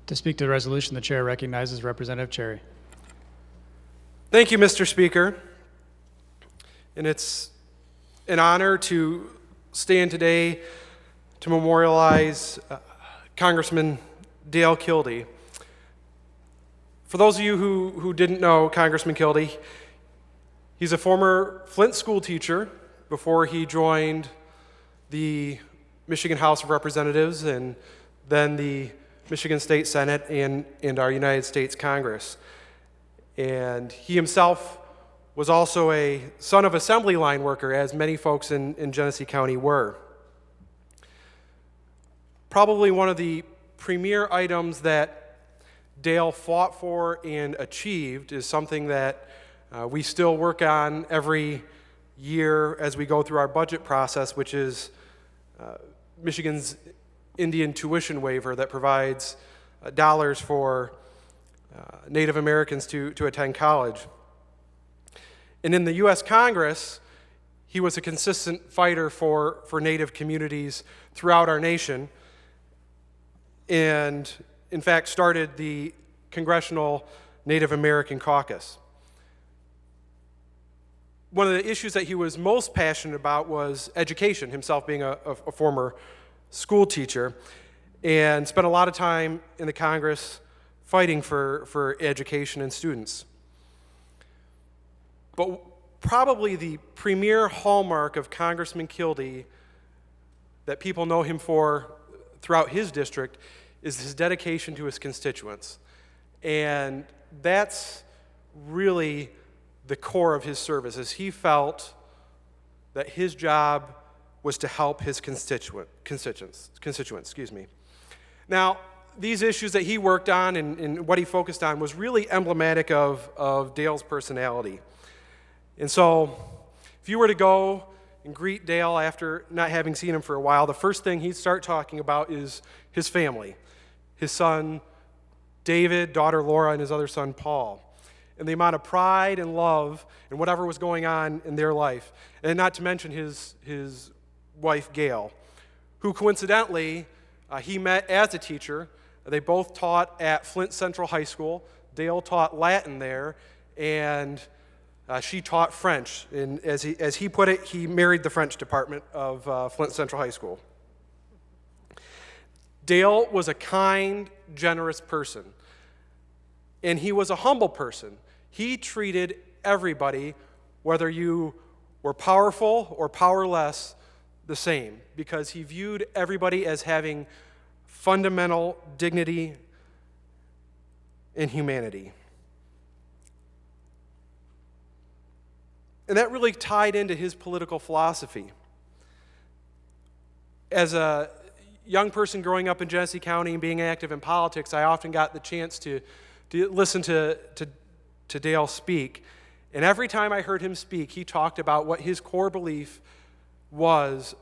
To speak to the resolution, the chair recognizes Representative Cherry. Thank you, Mr. Speaker. And it's an honor to stand today to memorialize Congressman Dale Kildee. For those of you who didn't know Congressman Kildee, he's a former Flint school teacher before he joined the Michigan House of Representatives and then the Michigan State Senate and our United States Congress. And he himself was also a son of assembly line worker, as many folks in Genesee County were. Probably one of the premier items that Dale fought for and achieved is something that we still work on every year as we go through our budget process, which is Michigan's Indian tuition waiver that provides dollars for Native Americans to attend college. And in the U.S. Congress, he was a consistent fighter for Native communities throughout our nation, and in fact started the Congressional Native American Caucus. One of the issues that he was most passionate about was education, himself being a former school teacher, and spent a lot of time in the Congress fighting for education and students. But probably the premier hallmark of Congressman Kildee that people know him for throughout his district is his dedication to his constituents. And that's really the core of his service, is he felt that his job was to help his constituents. Now, these issues that he worked on and what he focused on was really emblematic of Dale's personality. And so, if you were to go and greet Dale after not having seen him for a while, the first thing he'd start talking about is his family, his son David, daughter Laura, and his other son Paul, and the amount of pride and love and whatever was going on in their life. And not to mention his wife, Gail, who coincidentally he met as a teacher. They both taught at Flint Central High School. Dale taught Latin there, and she taught French. And as he put it, he married the French department of Flint Central High School. Dale was a kind, generous person, and he was a humble person. He treated everybody, whether you were powerful or powerless, the same, because he viewed everybody as having fundamental dignity and humanity. And that really tied into his political philosophy. As a young person growing up in Genesee County and being active in politics, I often got the chance to listen to Dale speak. And every time I heard him speak, he talked about what his core belief was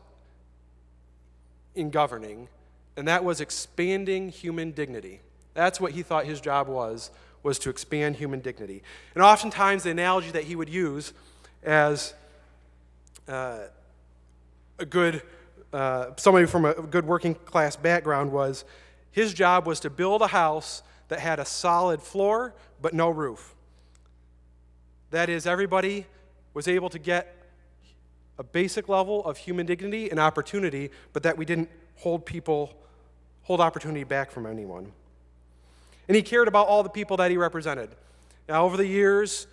in governing, and that was expanding human dignity. That's what he thought his job was to expand human dignity. And oftentimes the analogy that he would use as somebody from a good working class background was his job was to build a house that had a solid floor but no roof. That is, everybody was able to get a basic level of human dignity and opportunity, but that we didn't hold opportunity back from anyone. And he cared about all the people that he represented. Now, over the years,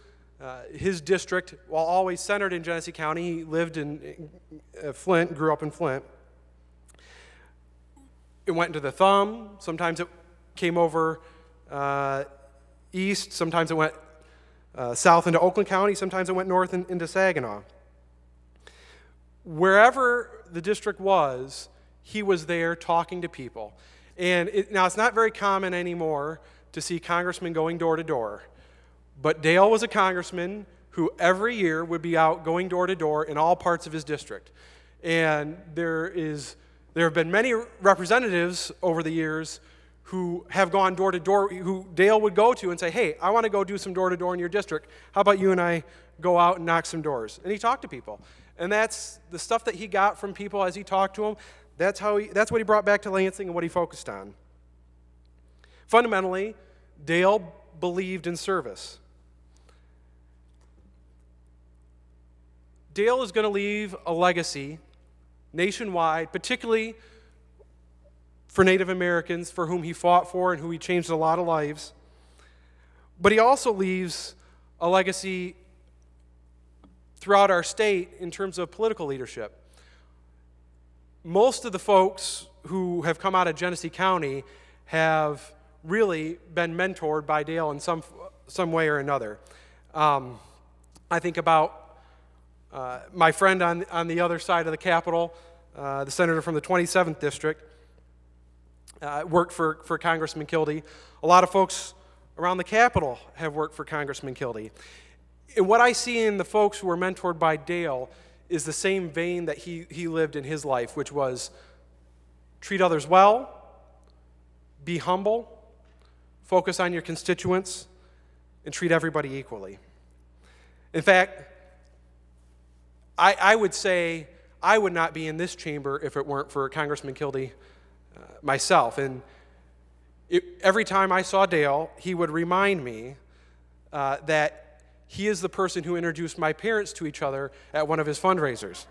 his district, while always centered in Genesee County, he lived in Flint, grew up in Flint. It went into the thumb. Sometimes it came over east. Sometimes it went south into Oakland County. Sometimes it went north into Saginaw. Wherever the district was, he was there talking to people. And now it's not very common anymore to see congressmen going door to door. But Dale was a congressman who every year would be out going door to door in all parts of his district. And there have been many representatives over the years who have gone door to door, who Dale would go to and say, hey, I want to go do some door to door in your district. How about you and I go out and knock some doors? And he talked to people. And that's the stuff that he got from people as he talked to them. That's what he brought back to Lansing and what he focused on. Fundamentally, Dale believed in service. Dale is going to leave a legacy nationwide, particularly for Native Americans for whom he fought for and who he changed a lot of lives. But he also leaves a legacy throughout our state in terms of political leadership. Most of the folks who have come out of Genesee County have really been mentored by Dale in some way or another. I think about my friend on the other side of the Capitol, the senator from the 27th District, worked for Congressman Kildee. A lot of folks around the Capitol have worked for Congressman Kildee. And what I see in the folks who were mentored by Dale is the same vein that he lived in his life, which was treat others well, be humble, focus on your constituents, and treat everybody equally. In fact, I would say I would not be in this chamber if it weren't for Congressman Kildee myself. And every time I saw Dale, he would remind me that he is the person who introduced my parents to each other at one of his fundraisers.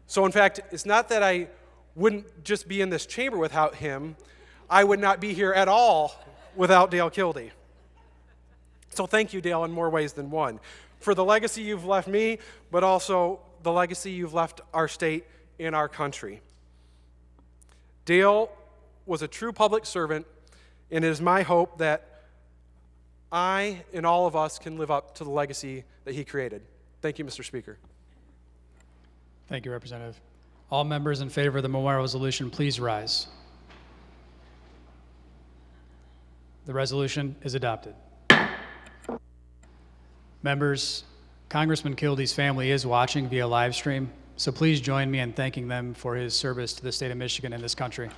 So in fact, it's not that I wouldn't just be in this chamber without him, I would not be here at all without Dale Kildee. So thank you, Dale, in more ways than one, for the legacy you've left me, but also the legacy you've left our state and our country. Dale was a true public servant, and it is my hope that I and all of us can live up to the legacy that he created. Thank you, Mr. Speaker. Thank you, Representative. All members in favor of the memorial resolution, please rise. The resolution is adopted. Members, Congressman Kildee's family is watching via live stream, so please join me in thanking them for his service to the state of Michigan and this country.